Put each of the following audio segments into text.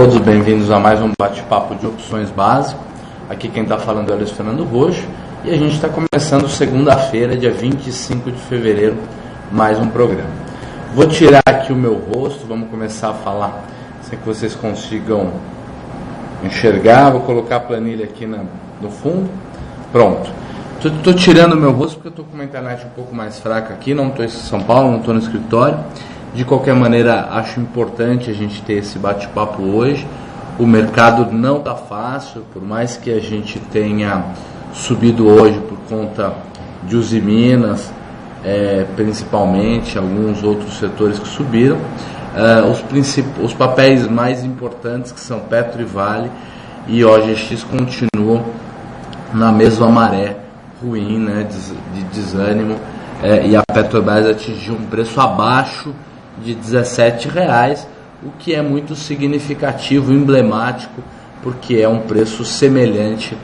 todos, bem-vindos a mais um bate-papo de opções básico. Aqui quem está falando é o Luiz Fernando Roxo e a gente está começando segunda-feira, dia 25 de fevereiro, mais um programa. Vou tirar aqui o meu rosto, vamos começar a falar sem que vocês consigam enxergar. Vou colocar a planilha aqui no fundo. Pronto. Estou tirando o meu rosto porque eu estou com uma internet um pouco mais fraca aqui, não estou em São Paulo, não estou no escritório. De qualquer maneira, acho importante a gente ter esse bate-papo hoje. O mercado não está fácil, por mais que a gente tenha subido hoje por conta de Usiminas, principalmente, alguns outros setores que subiram. Os papéis mais importantes, que são Petro e Vale e OGX, continuam na mesma maré ruim, né, de desânimo, e a Petrobras atingiu um preço abaixo de R$17, o que é muito significativo, emblemático, porque é um preço semelhante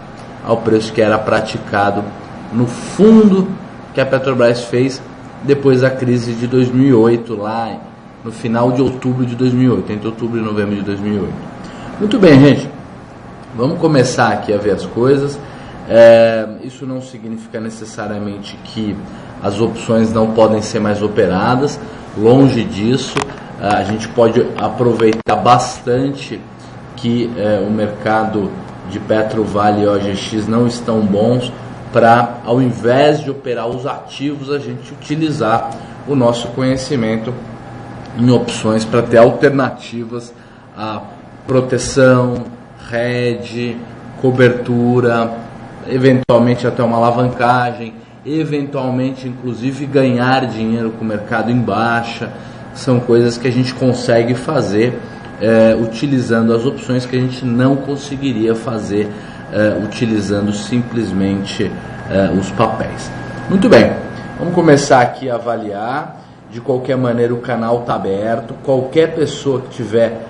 ao preço que era praticado no fundo que a Petrobras fez depois da crise de 2008, lá no final de outubro de 2008, entre outubro e novembro de 2008. Muito bem, gente, vamos começar aqui a ver as coisas. Isso não significa necessariamente que as opções não podem ser mais operadas, longe disso. A gente pode aproveitar bastante que o mercado de Petro, Vale e OGX não estão bons para, ao invés de operar os ativos, a gente utilizar o nosso conhecimento em opções para ter alternativas à proteção, hedge, cobertura, eventualmente até uma alavancagem, eventualmente inclusive ganhar dinheiro com o mercado em baixa. São coisas que a gente consegue fazer utilizando as opções que a gente não conseguiria fazer utilizando simplesmente os papéis. Muito bem, vamos começar aqui a avaliar. De qualquer maneira, o canal está aberto. Qualquer pessoa que tiver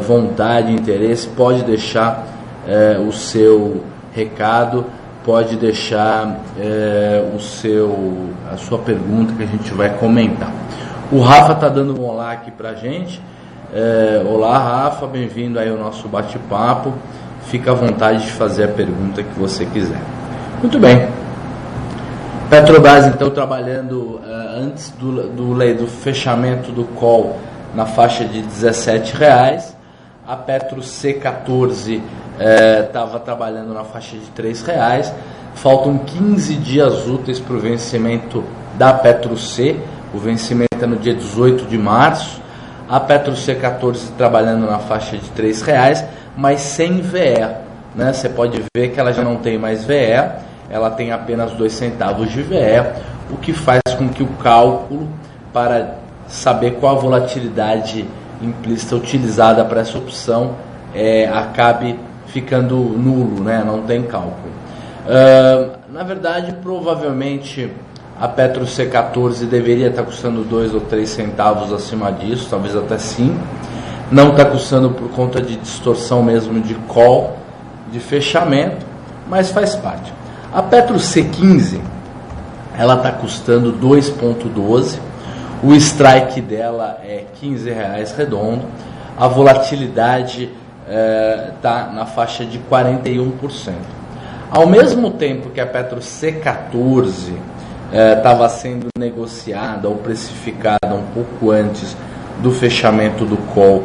vontade e interesse pode deixar o seu recado, pode deixar a sua pergunta que a gente vai comentar. O Rafa está dando um olá aqui para a gente. Olá, Rafa, bem-vindo aí ao nosso bate-papo. Fica à vontade de fazer a pergunta que você quiser. Muito bem. Petrobras, então, trabalhando antes do fechamento do call na faixa de R$17. A Petro C14 estava trabalhando na faixa de R$3. Faltam 15 dias úteis para o vencimento da Petro C. O vencimento é no dia 18 de março. A Petro C14 trabalhando na faixa de R$3, mas sem VE. Né? Você pode ver que ela já não tem mais VE, ela tem apenas 2 centavos de VE, o que faz com que o cálculo para saber qual a volatilidade implícita utilizada para essa opção acabe ficando nulo, né? Não tem cálculo. Na verdade, provavelmente a Petro C14 deveria estar custando 2 ou 3 centavos acima disso, talvez até 5. Não está custando por conta de distorção mesmo de call, de fechamento, mas faz parte. A Petro C15, ela está custando 2,12. O strike dela é R$15 redondo. A volatilidade está na faixa de 41%. Ao mesmo tempo que a Petro C14 estava sendo negociada ou precificada um pouco antes do fechamento do call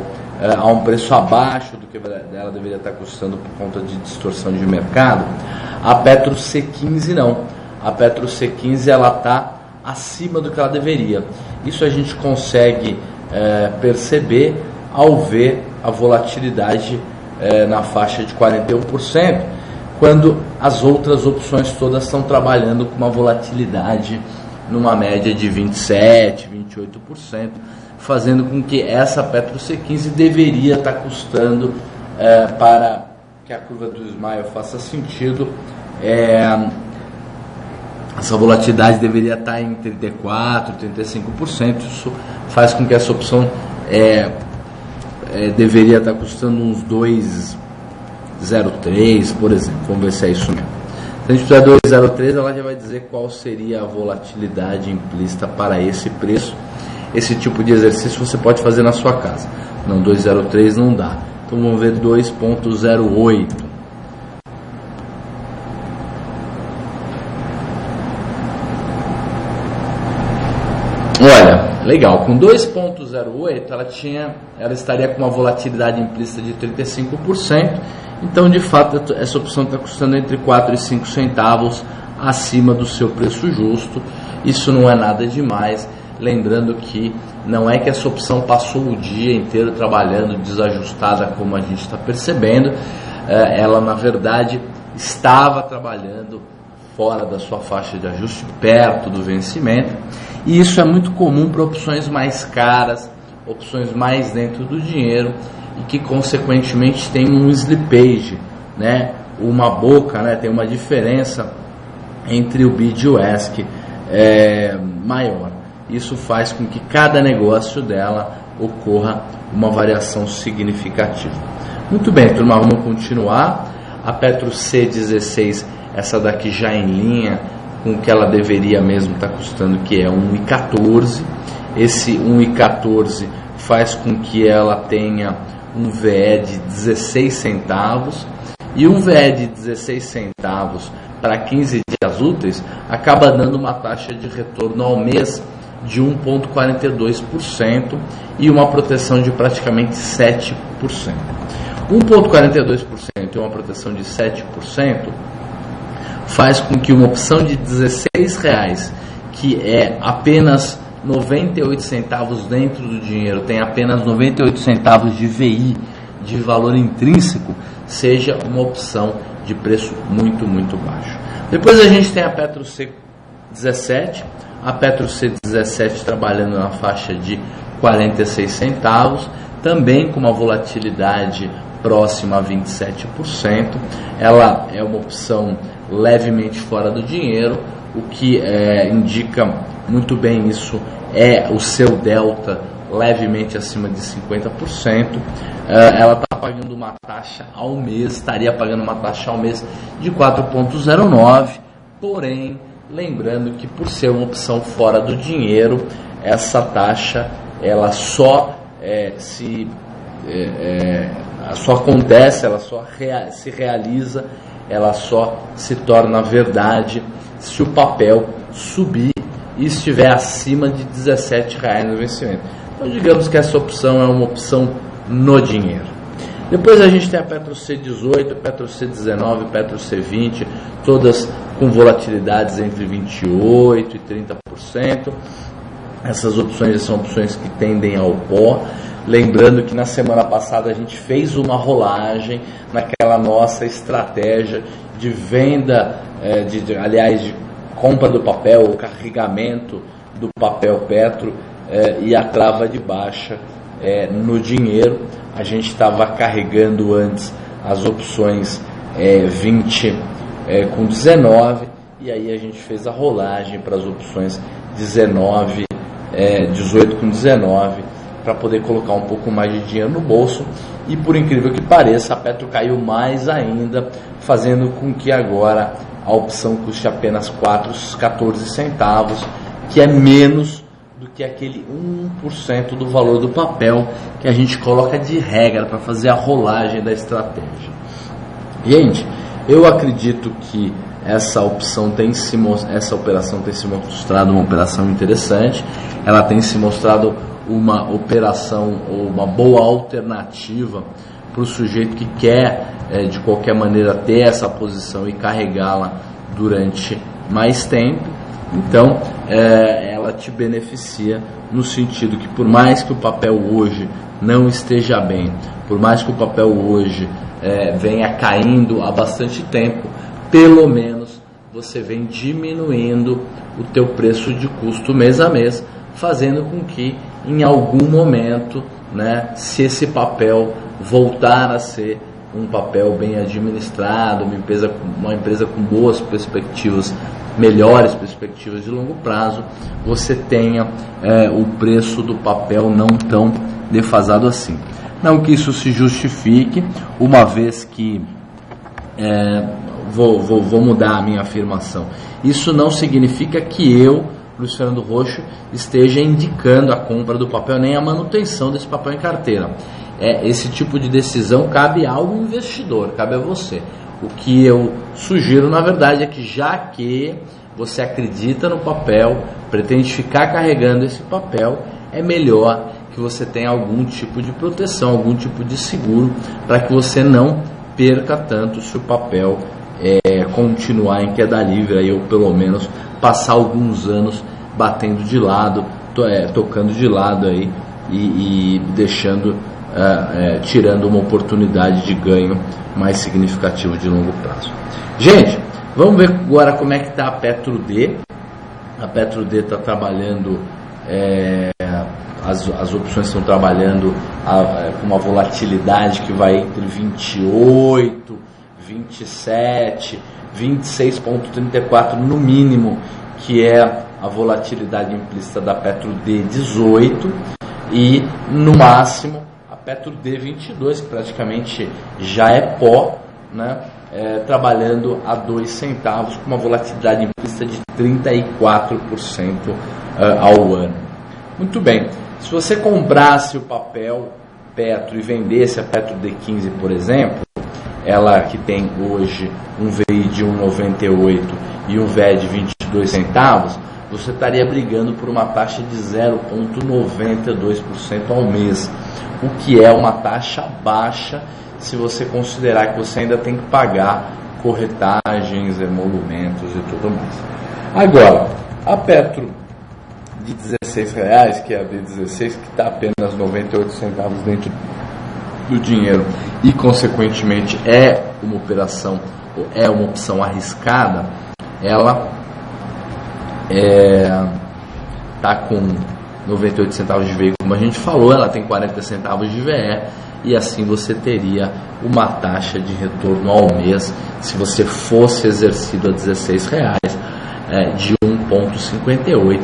a um preço abaixo do que ela deveria estar custando por conta de distorção de mercado, a Petro C15 não. A Petro C15 ela está acima do que ela deveria. Isso a gente consegue perceber ao ver a volatilidade na faixa de 41%, quando as outras opções todas estão trabalhando com uma volatilidade numa média de 27%, 28%, fazendo com que essa Petro C15 deveria estar custando, para que a curva do Smile faça sentido, essa volatilidade deveria estar em 34%, 35%. Isso faz com que essa opção deveria estar custando uns 2,03, por exemplo. Vamos ver se é isso mesmo. Se a gente precisar de 2,03, ela já vai dizer qual seria a volatilidade implícita para esse preço. Esse tipo de exercício você pode fazer na sua casa. Não, 2,03 não dá. Então vamos ver 2,08. Olha, legal, com 2,08 ela estaria com uma volatilidade implícita de 35%, então de fato essa opção está custando entre 4 e 5 centavos acima do seu preço justo. Isso não é nada demais, lembrando que não é que essa opção passou o dia inteiro trabalhando desajustada como a gente está percebendo, ela na verdade estava trabalhando fora da sua faixa de ajuste, perto do vencimento, e isso é muito comum para opções mais caras, opções mais dentro do dinheiro e que consequentemente tem um slippage, né? Uma boca, né? Tem uma diferença entre o bid e o ask maior. Isso faz com que cada negócio dela ocorra uma variação significativa. Muito bem, turma, vamos continuar. A Petro C16, essa daqui já em linha com o que ela deveria mesmo estar custando, que é 1,14. Esse 1,14 faz com que ela tenha um VE de 16 centavos, e um VE de 16 centavos para 15 dias úteis acaba dando uma taxa de retorno ao mês de 1,42% e uma proteção de praticamente 7%. 1,42% e uma proteção de 7% faz com que uma opção de R$16, que é apenas 98 centavos dentro do dinheiro, tem apenas 98 centavos de VI, de valor intrínseco, seja uma opção de preço muito, muito baixo. Depois a gente tem a Petro C17, a Petro C17 trabalhando na faixa de 46 centavos, também com uma volatilidade próxima a 27%. Ela é uma opção levemente fora do dinheiro, o que indica muito bem isso é o seu delta levemente acima de 50%. Ela está pagando uma taxa ao mês, estaria pagando uma taxa ao mês de 4,09, porém, lembrando que por ser uma opção fora do dinheiro, essa taxa ela só acontece, ela só se realiza, ela só se torna verdade se o papel subir e estiver acima de R$17 no vencimento. Então digamos que essa opção é uma opção no dinheiro. Depois a gente tem a Petro C18, Petro C19, Petro C20, todas com volatilidades entre 28% e 30%. Essas opções são opções que tendem ao pó. Lembrando que na semana passada a gente fez uma rolagem naquela nossa estratégia de venda, de compra do papel, o carregamento do papel Petro e a trava de baixa no dinheiro. A gente estava carregando antes as opções 20 com 19, e aí a gente fez a rolagem para as opções 18 com 19, para poder colocar um pouco mais de dinheiro no bolso. E por incrível que pareça, a Petro caiu mais ainda, fazendo com que agora a opção custe apenas 14 centavos, que é menos do que aquele 1% do valor do papel que a gente coloca de regra para fazer a rolagem da estratégia. Gente, eu acredito que essa operação tem se mostrado uma operação interessante. Ela tem se mostrado uma operação ou uma boa alternativa para o sujeito que quer de qualquer maneira ter essa posição e carregá-la durante mais tempo. Então ela te beneficia no sentido que, por mais que o papel hoje não esteja bem, por mais que o papel hoje venha caindo há bastante tempo, pelo menos você vem diminuindo o teu preço de custo mês a mês, fazendo com que em algum momento, né, se esse papel voltar a ser um papel bem administrado, uma empresa com boas perspectivas, melhores perspectivas de longo prazo, você tenha o preço do papel não tão defasado assim. Não que isso se justifique, uma vez que vou mudar a minha afirmação. Isso não significa que eu, Luiz Fernando Roxo, esteja indicando a compra do papel nem a manutenção desse papel em carteira. esse tipo de decisão cabe ao investidor, cabe a você. O que eu sugiro, na verdade, é que já que você acredita no papel, pretende ficar carregando esse papel, é melhor que você tenha algum tipo de proteção, algum tipo de seguro, para que você não perca tanto se o papel continuar em queda livre, aí, ou pelo menos passar alguns anos batendo de lado, tocando de lado aí, e deixando, tirando uma oportunidade de ganho mais significativo de longo prazo. Gente, vamos ver agora como é que está a PetroD. A PetroD está trabalhando, as opções estão trabalhando com uma volatilidade que vai entre 28, 27, 26,34 no mínimo, que é a volatilidade implícita da PetroD 18, e no máximo a PetroD 22, que praticamente já é pó, né? Trabalhando a 2 centavos, com uma volatilidade implícita de 34% ao ano. Muito bem, se você comprasse o papel Petro e vendesse a PetroD 15, por exemplo, ela que tem hoje um VI de 1,98 e um VE de 22 centavos, você estaria brigando por uma taxa de 0,92% ao mês, o que é uma taxa baixa se você considerar que você ainda tem que pagar corretagens, emolumentos e tudo mais. Agora, a Petro de R$16, que é a D16, que está apenas 98 centavos dentro do dinheiro e consequentemente é uma operação, é uma opção arriscada, ela está com 98 centavos de VI, como a gente falou, ela tem 40 centavos de VE, e assim você teria uma taxa de retorno ao mês, se você fosse exercido a R$16, de 1,58,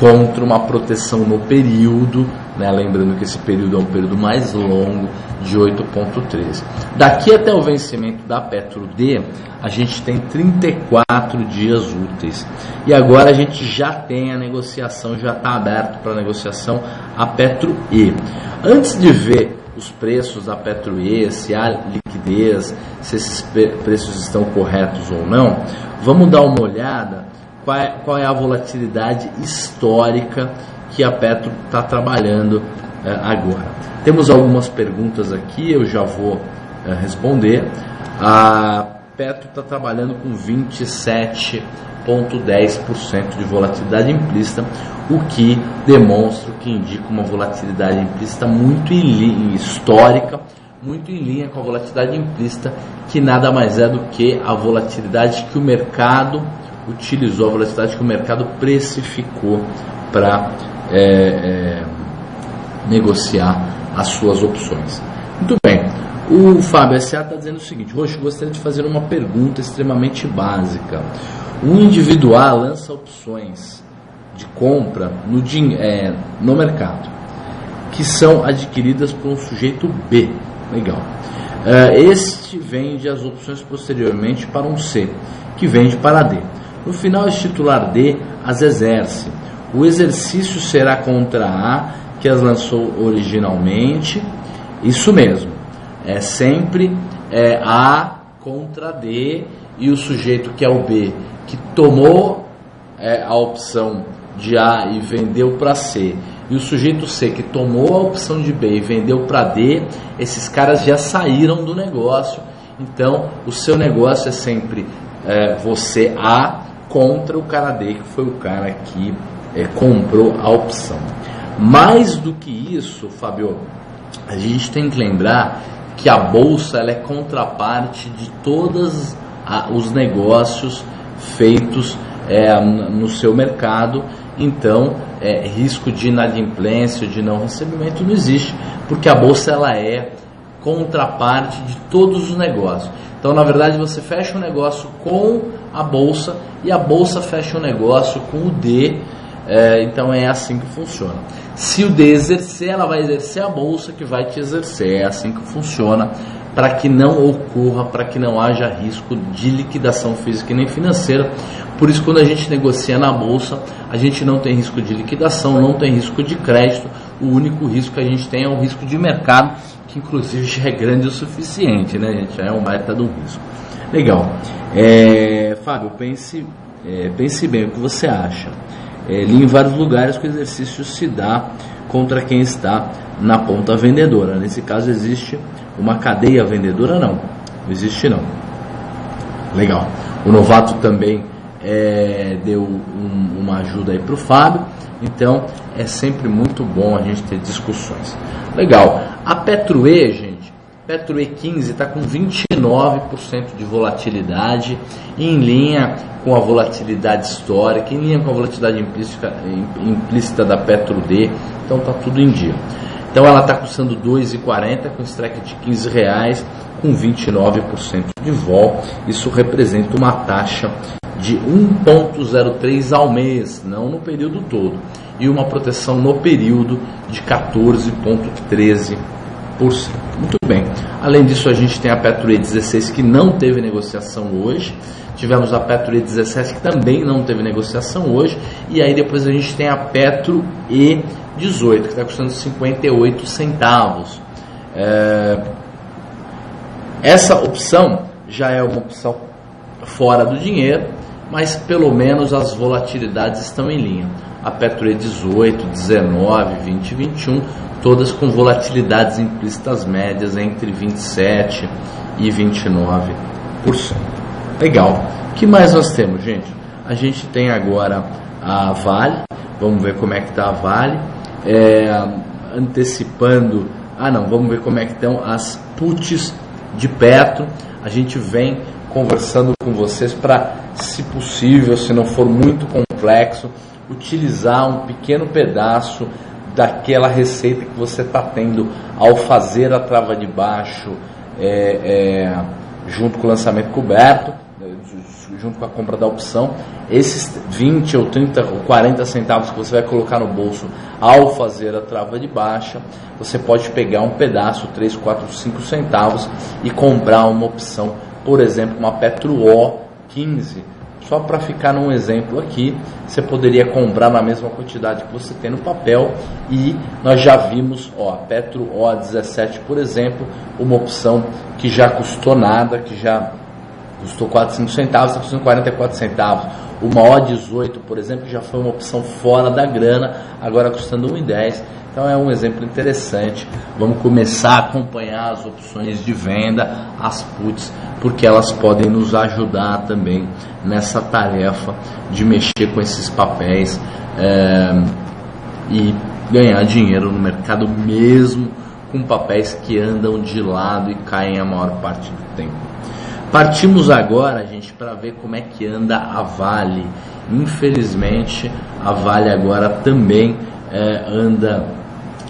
contra uma proteção no período, né, lembrando que esse período é um período mais longo, de 8,13. Daqui até o vencimento da PetroD, a gente tem 34 dias úteis. E agora a gente já tem a negociação, já está aberto para negociação a PetroE. Antes de ver os preços da PetroE, se há liquidez, se esses preços estão corretos ou não, vamos dar uma olhada qual é a volatilidade histórica que a Petro está trabalhando agora. Temos algumas perguntas aqui, eu já vou responder. A Petro está trabalhando com 27,10% de volatilidade implícita, o que demonstra, que indica uma volatilidade implícita muito histórica, muito em linha com a volatilidade implícita, que nada mais é do que a volatilidade que o mercado utilizou, a volatilidade que o mercado precificou para negociar as suas opções. Muito bem, o Fábio S.A. está dizendo o seguinte: Roxo, gostaria de fazer uma pergunta extremamente básica. Um individual lança opções de compra no mercado, que são adquiridas por um sujeito B. Legal. Este vende as opções posteriormente para um C, que vende para D. No final, este titular D as exerce. O exercício será contra A, que as lançou originalmente. Isso mesmo. É sempre A contra D, e o sujeito, que é o B, que tomou a opção de A e vendeu para C, e o sujeito C, que tomou a opção de B e vendeu para D, esses caras já saíram do negócio. Então, o seu negócio é sempre você A contra o cara D, que foi o cara que comprou a opção. Mais do que isso, Fábio, a gente tem que lembrar que a bolsa ela é contraparte de todos os negócios feitos no seu mercado. Então, risco de inadimplência, de não recebimento não existe, porque a bolsa ela é contraparte de todos os negócios. Então, na verdade, você fecha um negócio com a bolsa e a bolsa fecha um negócio com o D. Então é assim que funciona. Se o D exercer, ela vai exercer a bolsa que vai te exercer. É assim que funciona, para que não ocorra, para que não haja risco de liquidação física e nem financeira. Por isso, quando a gente negocia na bolsa, a gente não tem risco de liquidação, não tem risco de crédito. O único risco que a gente tem é o risco de mercado, que inclusive já é grande o suficiente, né, gente? Já é um baita de um risco. Legal. Fábio, pense bem o que você acha. Li em vários lugares que o exercício se dá contra quem está na ponta vendedora. Nesse caso, existe uma cadeia vendedora? Não existe não. Legal. O novato também deu uma ajuda aí para o Fábio. Então é sempre muito bom a gente ter discussões. Legal. A Petro-E, gente, Petro-E 15 está com 29% de volatilidade, em linha com a volatilidade histórica, em linha com a volatilidade implícita da Petro-D. Então está tudo em dia. Então ela está custando R$ 2,40 com strike de R$15, com 29% de vol. Isso representa uma taxa de 1,03 ao mês, não no período todo, e uma proteção no período de 14,13%. Muito bem. Além disso, a gente tem a Petro-E 16 que não teve negociação hoje. Tivemos a Petro-E 17 que também não teve negociação hoje. E aí depois a gente tem a Petro-E 18 que está custando 58 centavos. Essa opção já é uma opção fora do dinheiro, mas pelo menos as volatilidades estão em linha. A Petro-E 18, 19, 20 e 21, todas com volatilidades implícitas médias entre 27% e 29%. Legal. O que mais nós temos, gente? A gente tem agora a Vale. Vamos ver como é que está a Vale. Antecipando... vamos ver como é que estão as puts de Petro. A gente vem conversando com vocês para, se possível, se não for muito complexo, utilizar um pequeno pedaço daquela receita que você está tendo ao fazer a trava de baixo junto com o lançamento coberto, junto com a compra da opção. Esses 20 ou 30 ou 40 centavos que você vai colocar no bolso ao fazer a trava de baixa, você pode pegar um pedaço, 3, 4, 5 centavos e comprar uma opção, por exemplo, uma Petro-O 15. Só para ficar num exemplo aqui, você poderia comprar na mesma quantidade que você tem no papel, e nós já vimos, a Petro-O 17, por exemplo, uma opção que já custou nada, que já custou 4, 5 centavos, está custando 44 centavos. Uma O18, por exemplo, já foi uma opção fora da grana, agora custando 1,10. Então é um exemplo interessante. Vamos começar a acompanhar as opções de venda, as puts, porque elas podem nos ajudar também nessa tarefa de mexer com esses papéis e ganhar dinheiro no mercado, mesmo com papéis que andam de lado e caem a maior parte do tempo. Partimos agora, gente, para ver como é que anda a Vale. Infelizmente, a Vale agora também anda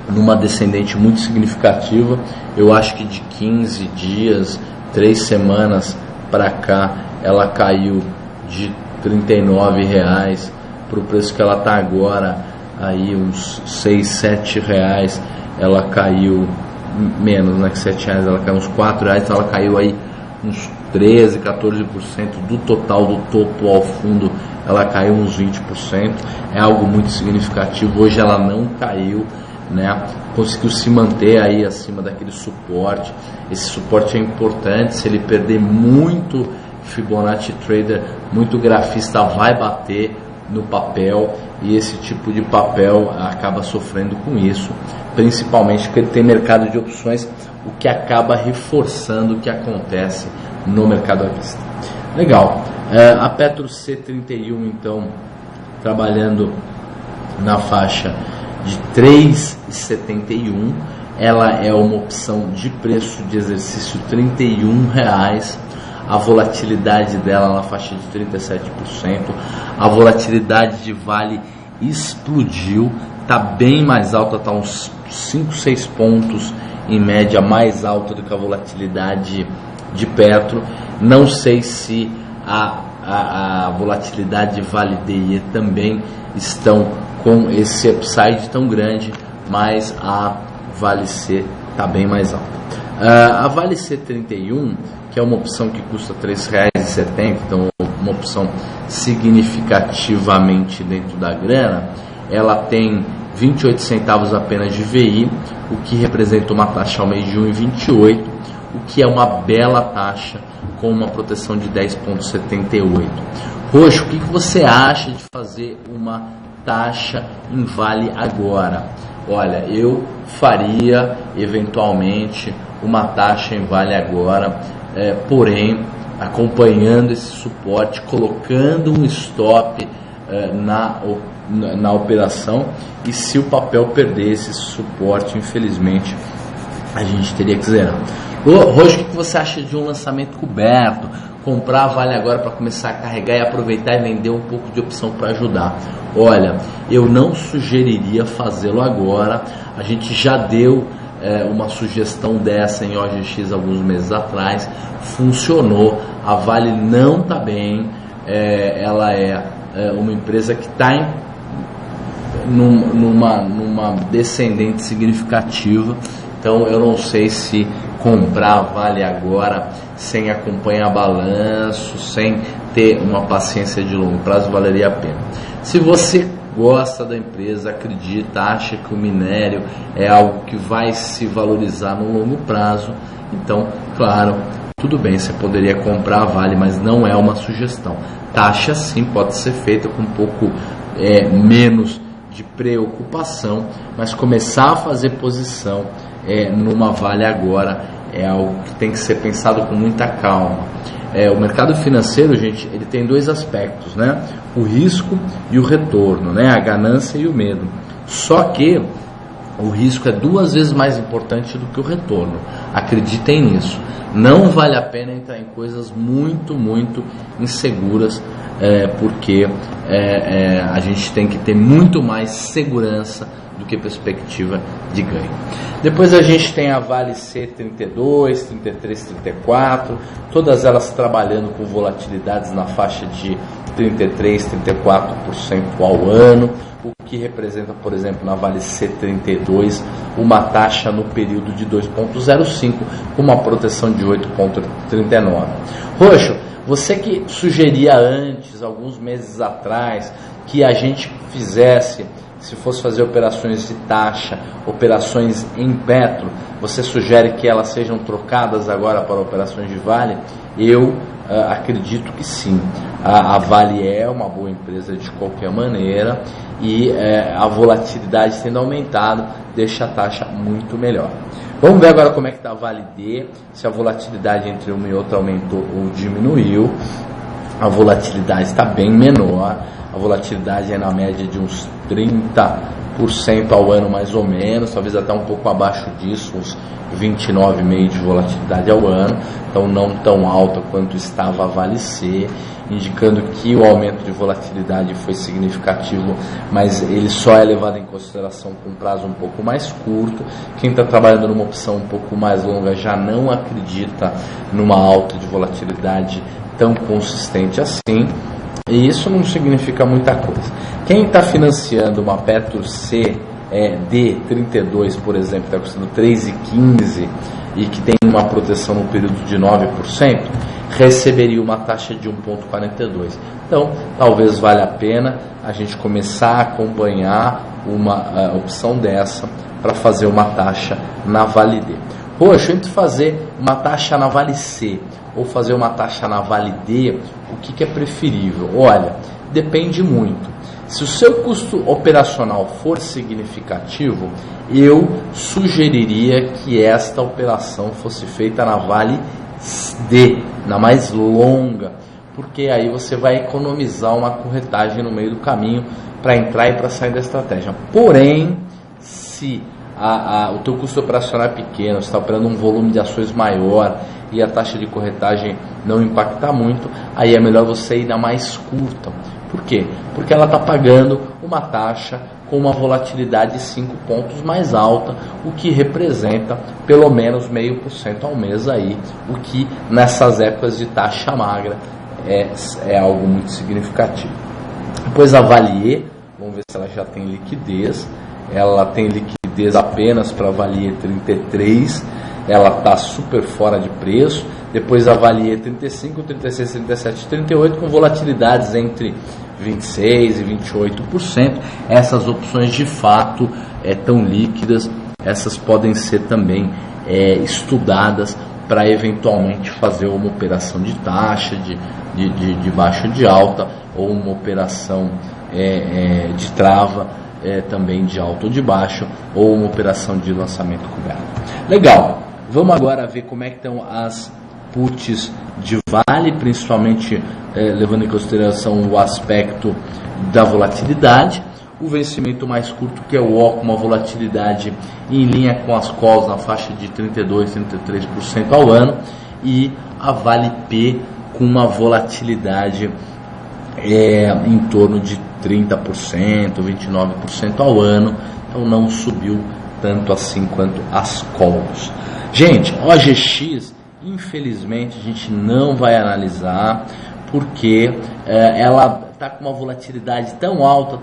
numa descendente muito significativa. Eu acho que de 15 dias, 3 semanas para cá, ela caiu de R$39 para o preço que ela está agora, aí uns R$6, R$7. Ela caiu menos, né, que R$7, ela caiu uns R$4, então ela caiu aí uns 13, 14% do total do topo ao fundo, ela caiu uns 20%, é algo muito significativo. Hoje ela não caiu, né? Conseguiu se manter aí acima daquele suporte. Esse suporte é importante. Se ele perder muito, Fibonacci Trader, muito grafista vai bater no papel, e esse tipo de papel acaba sofrendo com isso, principalmente porque ele tem mercado de opções, o que acaba reforçando o que acontece no mercado à vista. Legal. A Petro C31, então, trabalhando na faixa de R$3,71, ela é uma opção de preço de exercício R$31. A volatilidade dela na faixa de 37%. A volatilidade de Vale explodiu, está bem mais alta, está uns 5, 6 pontos em média mais alta do que a volatilidade de Petro. Não sei se a volatilidade de Vale DE também estão com esse upside tão grande, mas a Vale C está bem mais alta. A Vale C31, que é uma opção que custa R$3,70, então uma opção significativamente dentro da grana, ela tem 28 centavos apenas de VI, o que representa uma taxa ao mês de 1,28, o que é uma bela taxa com uma proteção de 10,78. Roxo, o que você acha de fazer uma taxa em Vale agora? Olha, eu faria eventualmente uma taxa em Vale agora, porém acompanhando esse suporte, colocando um stop na operação, e se o papel perder esse suporte, infelizmente a gente teria que zerar. Roxo, o que você acha de um lançamento coberto? Comprar Vale agora para começar a carregar e aproveitar e vender um pouco de opção para ajudar? Olha, eu não sugeriria fazê-lo agora. A gente já deu uma sugestão dessa em OGX alguns meses atrás, funcionou. A Vale não está bem, ela é uma empresa que está numa descendente significativa. Então eu não sei se comprar Vale agora sem acompanhar balanço, sem ter uma paciência de longo prazo, valeria a pena. Se você gosta da empresa, acredita, acha que o minério é algo que vai se valorizar no longo prazo, então, claro, tudo bem, você poderia comprar a Vale, mas não é uma sugestão. Taxa sim pode ser feita com um pouco menos de preocupação, mas começar a fazer posição numa Vale agora é algo que tem que ser pensado com muita calma. O mercado financeiro, gente, ele tem dois aspectos, né? O risco e o retorno, né? A ganância e o medo. Só que o risco é 2 vezes mais importante do que o retorno. Acreditem nisso. Não vale a pena entrar em coisas muito, muito inseguras, porque a gente tem que ter muito mais segurança do que perspectiva de ganho. Depois a gente tem a Vale C32, 33, 34, todas elas trabalhando com volatilidades na faixa de 33, 34% ao ano, o que representa, por exemplo, na Vale C32, uma taxa no período de 2,05, com uma proteção de 8,39. Roxo, você que sugeria antes, alguns meses atrás, que a gente fizesse, se fosse fazer operações de taxa, operações em Petro, você sugere que elas sejam trocadas agora para operações de Vale? Eu acredito que sim. A Vale é uma boa empresa de qualquer maneira, e a volatilidade tendo aumentado deixa a taxa muito melhor. Vamos ver agora como é que está a Vale D, se a volatilidade entre uma e outra aumentou ou diminuiu. A volatilidade está bem menor. A volatilidade é na média de uns 30% ao ano, mais ou menos, talvez até um pouco abaixo disso, uns 29,5% de volatilidade ao ano, então não tão alta quanto estava a Vale C, indicando que o aumento de volatilidade foi significativo, mas ele só é levado em consideração com um prazo um pouco mais curto. Quem está trabalhando numa opção um pouco mais longa já não acredita numa alta de volatilidade tão consistente assim. E isso não significa muita coisa. Quem está financiando uma Petro C D32, por exemplo, está custando 3,15 e que tem uma proteção no período de 9%, receberia uma taxa de 1,42. Então, talvez valha a pena a gente começar a acompanhar uma opção dessa para fazer uma taxa na Vale D. Poxa, entre fazer uma taxa na Vale C ou fazer uma taxa na Vale D, o que é preferível? Olha, depende muito. Se o seu custo operacional for significativo, eu sugeriria que esta operação fosse feita na Vale D, na mais longa, porque aí você vai economizar uma corretagem no meio do caminho para entrar e para sair da estratégia. Porém, se o teu custo operacional é pequeno, você está operando um volume de ações maior e a taxa de corretagem não impacta muito, aí é melhor você ir na mais curta. Por quê? Porque ela está pagando uma taxa com uma volatilidade de 5 pontos mais alta, o que representa pelo menos 0,5% ao mês aí, o que nessas épocas de taxa magra é algo muito significativo. Depois a Vale E, vamos ver se ela já tem liquidez. Ela tem liquidez apenas para a Vale E 33, ela está super fora de preço. Depois a Vale E 35, 36, 37, 38, com volatilidades entre 26% e 28%. Essas opções de fato tão líquidas, essas podem ser também estudadas para eventualmente fazer uma operação de taxa de baixa ou de alta, ou uma operação de trava também de alta ou de baixa, ou uma operação de lançamento coberto. Legal, vamos agora ver como é que estão as puts de Vale, principalmente levando em consideração o aspecto da volatilidade. O vencimento mais curto, que é o O, com uma volatilidade em linha com as calls na faixa de 32%, 33% ao ano, e a Vale P com uma volatilidade em torno de 30%, 29% ao ano, então não subiu tanto assim quanto as calls. Gente, OGX, infelizmente a gente não vai analisar, porque ela está com uma volatilidade tão alta,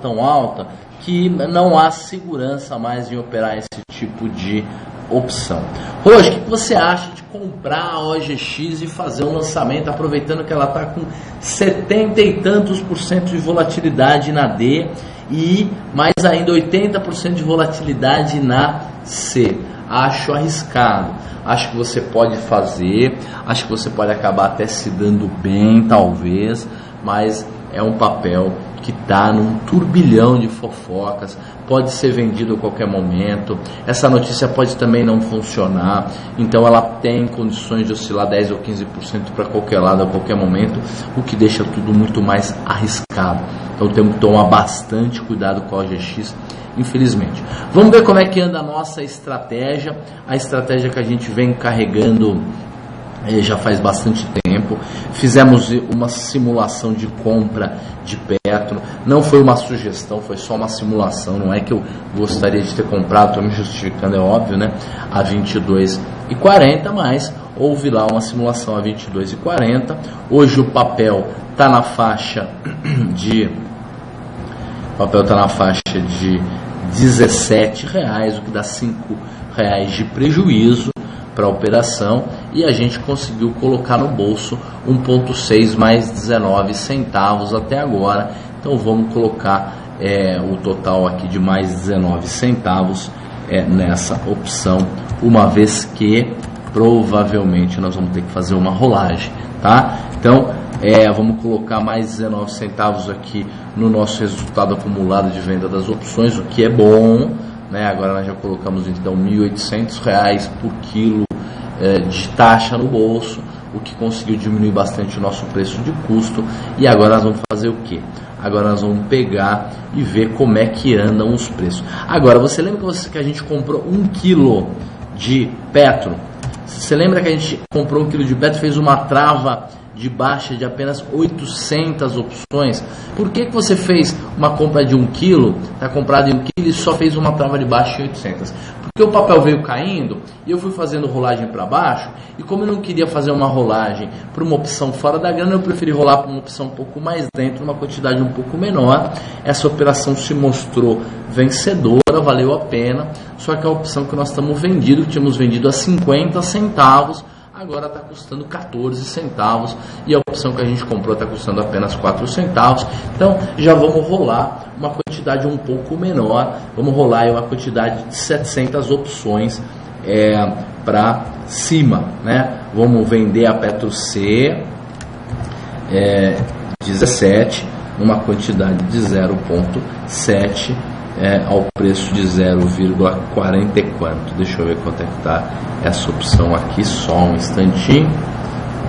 que não há segurança mais em operar esse tipo de opção. Roger, o que você acha de comprar a OGX e fazer um lançamento, aproveitando que ela está com 70 e tantos % de volatilidade na D e mais ainda 80% de volatilidade na C? Acho arriscado. Acho que você pode fazer, acho que você pode acabar até se dando bem, talvez, mas é um papel que está num turbilhão de fofocas, pode ser vendido a qualquer momento, essa notícia pode também não funcionar, então ela tem condições de oscilar 10 ou 15% para qualquer lado a qualquer momento, o que deixa tudo muito mais arriscado. Então temos que tomar bastante cuidado com a OGX, infelizmente. Vamos ver como é que anda a nossa estratégia, a estratégia que a gente vem carregando já faz bastante tempo. Fizemos uma simulação de compra de Petro, não foi uma sugestão, foi só uma simulação, não é que eu gostaria de ter comprado, estou me justificando, é óbvio, né, a 22,40, mas houve lá uma simulação a 22,40. Hoje o papel está na faixa de R$17, o que dá R$5 de prejuízo para a operação, e a gente conseguiu colocar no bolso 1,6 mais 19 centavos até agora. Então vamos colocar o total aqui de mais 19 centavos nessa opção, uma vez que provavelmente nós vamos ter que fazer uma rolagem, tá? Então vamos colocar mais 19 centavos aqui no nosso resultado acumulado de venda das opções, o que é bom, né? Agora nós já colocamos então R$1.800 por quilo de taxa no bolso, o que conseguiu diminuir bastante o nosso preço de custo. E agora nós vamos fazer o que? Agora nós vamos pegar e ver como é que andam os preços. Agora, você lembra que a gente comprou 1 quilo de Petro? Você lembra que a gente comprou 1 quilo de Petro, fez uma trava de baixa de apenas 800 opções? Por que você fez uma compra de 1 quilo, está comprado em 1 quilo e só fez uma trava de baixa em 800? Porque o papel veio caindo e eu fui fazendo rolagem para baixo, e como eu não queria fazer uma rolagem para uma opção fora da grana, eu preferi rolar para uma opção um pouco mais dentro, uma quantidade um pouco menor. Essa operação se mostrou vencedora, valeu a pena, só que a opção que nós estamos vendido, que tínhamos vendido a 50 centavos, agora está custando 14 centavos, e a opção que a gente comprou está custando apenas 4 centavos. Então já vamos rolar uma quantidade um pouco menor, vamos rolar aí uma quantidade de 700 opções para cima, né? Vamos vender a Petro C 17, uma quantidade de 0,7 ao preço de 0,40 e quanto? Deixa eu ver quanto é que está essa opção aqui, só um instantinho.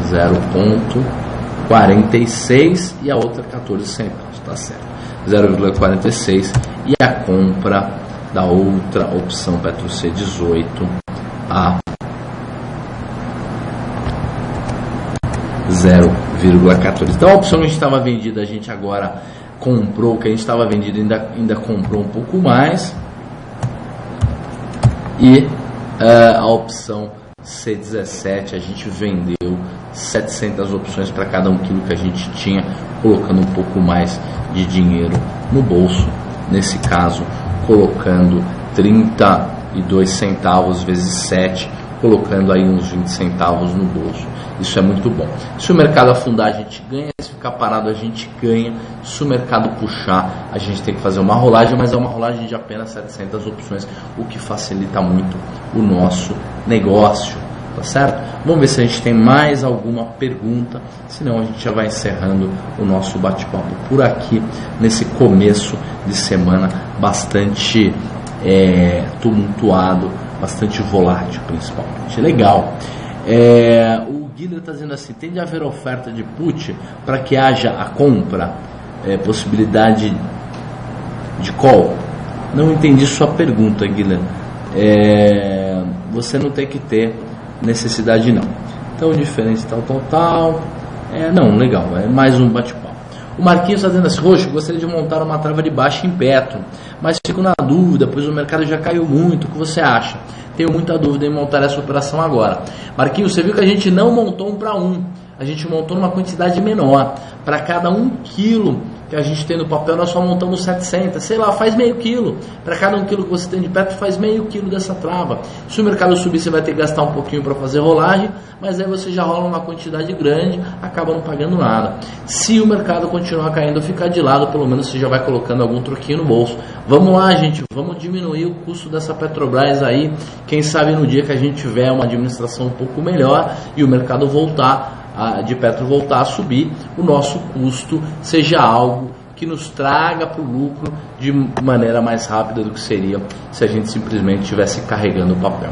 0,46 e a outra 14 centavos, tá certo, 0,46, e a compra da outra opção Petro C18 a 0,14. Então a opção que a gente estava vendida, a gente agora comprou, que a gente estava vendido ainda comprou um pouco mais, e a opção C17 a gente vendeu 700 opções para cada 1 quilo que a gente tinha, colocando um pouco mais de dinheiro no bolso, nesse caso colocando 32 centavos vezes 7, colocando aí uns 20 centavos no bolso. Isso é muito bom. Se o mercado afundar, a gente ganha. Se ficar parado, a gente ganha. Se o mercado puxar, a gente tem que fazer uma rolagem, mas é uma rolagem de apenas 700 opções, o que facilita muito o nosso negócio. Tá certo? Vamos ver se a gente tem mais alguma pergunta. Senão a gente já vai encerrando o nosso bate-papo por aqui, nesse começo de semana bastante tumultuado, bastante volátil principalmente. Legal. O Guilherme está dizendo assim: tem de haver oferta de put para que haja a compra, possibilidade de call? Não entendi sua pergunta, Guilherme. Você não tem que ter necessidade não. Então, diferente tal. Não, legal, é mais um bate-papo. O Marquinhos está dizendo assim: Roxo, gostaria de montar uma trava de baixa em Petro, mas fico na dúvida, pois o mercado já caiu muito. O que você acha? Tenho muita dúvida em montar essa operação agora. Marquinhos, você viu que a gente não montou 1 para 1. A gente montou numa quantidade menor. Para cada 1 quilo que a gente tem no papel, nós só montamos 700. Sei lá, faz meio quilo. Para cada 1 quilo que você tem de Petro, faz meio quilo dessa trava. Se o mercado subir, você vai ter que gastar um pouquinho para fazer rolagem, mas aí você já rola uma quantidade grande, acaba não pagando nada. Se o mercado continuar caindo ou ficar de lado, pelo menos você já vai colocando algum troquinho no bolso. Vamos lá, gente, vamos diminuir o custo dessa Petrobras aí. Quem sabe no dia que a gente tiver uma administração um pouco melhor e o mercado de Petro voltar a subir, o nosso custo seja algo que nos traga para o lucro de maneira mais rápida do que seria se a gente simplesmente estivesse carregando o papel.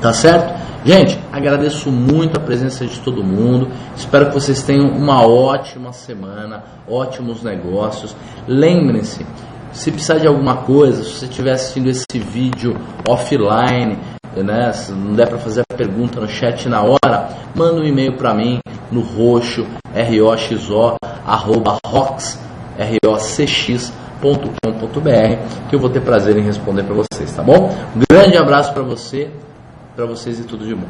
Tá certo? Gente, agradeço muito a presença de todo mundo. Espero que vocês tenham uma ótima semana, ótimos negócios. Lembrem-se, se precisar de alguma coisa, se você estiver assistindo esse vídeo offline, né, se não der para fazer a pergunta no chat na hora, manda um e-mail para mim no roxo, roxo@rox.com.br, que eu vou ter prazer em responder para vocês, tá bom? Um grande abraço para vocês e tudo de bom.